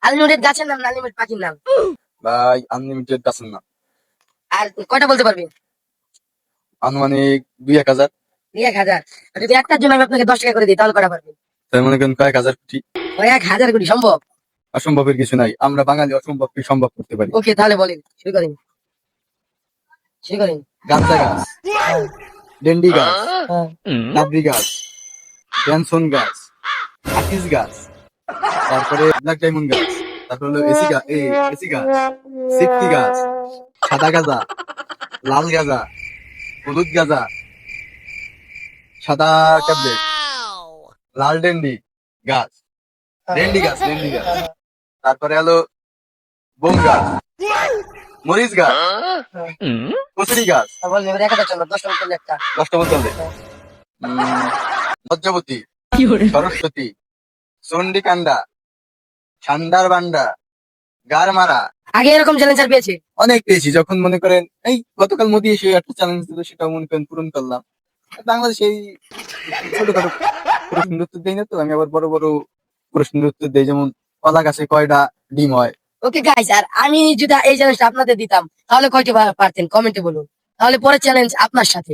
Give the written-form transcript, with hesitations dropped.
Unlimited গাছের নাম না আনলিমিটেড পাখির নাম? ভাই আনলিমিটেড গাছের নাম। আর কয়টা বলতে পারবি? আনুমানিক 2-1000। 1000। যদি একটার জন্য আমি আপনাকে 10 টাকা করে দিই তাহলে কয়টা পারবেন? তাই মনে করেন কয়েক হাজার কোটি। ওই 1000 কোটি সম্ভব? অসম্ভবের কিছু নাই, আমরা বাঙালি অসম্ভবকে সম্ভব করতে পারি। ওকে তাহলে বলেন, শুরু করেন। শুরু করেন। গাঁজা গাছ, ডেন্ডি গাছ, হ্যাঁ। নাবরি গাছ, বেনসন গাছ, আকিস গাছ, তারপরে ব্ল্যাক ডায়মন্ড গাছ, তারপরে হলো এসি গাছ, সিফটি গাছ, সাদা গাঁজা, লাল গাঁজা, হলুদ গাঁজা, সাদা ট্যাবলেট, লাল গাছ, ডেন্ডি গাছ, তারপরে হলো বোম গাছ, মরিচ গাছ, কচুরি গাছ। বলেন এবার 1000 জন্য 10 টাকা করলে একটা। 10টা বলতে হবে। লজ্জাবতী, সরস্বতী, চন্ডিকান্দা, সান্দার বান্ডা, গারমারা। আগে এরকম চ্যালেঞ্জার পেয়েছে? অনেক পেয়েছি, যখন মনে করেন এই গতকাল মোদি এসে একটা চ্যালেঞ্জ দিল, সেটাও মনে করেন পূরণ করলাম। বাংলাদেশ এই ছোটখাটো প্রশ্নের উত্তর দেই না তো, আমি আবার বড় বড় প্রশ্নের উত্তর দেই, যেমন কলা গাছে কয়টা ডিম হয়। ওকে গাইস, আর আমি যদি এই চ্যালেঞ্জটা আপনাদের দিতাম তাহলে কয়টি পারতেন কমেন্টে বলুন। তাহলে পরের চ্যালেঞ্জ আপনার সাথে।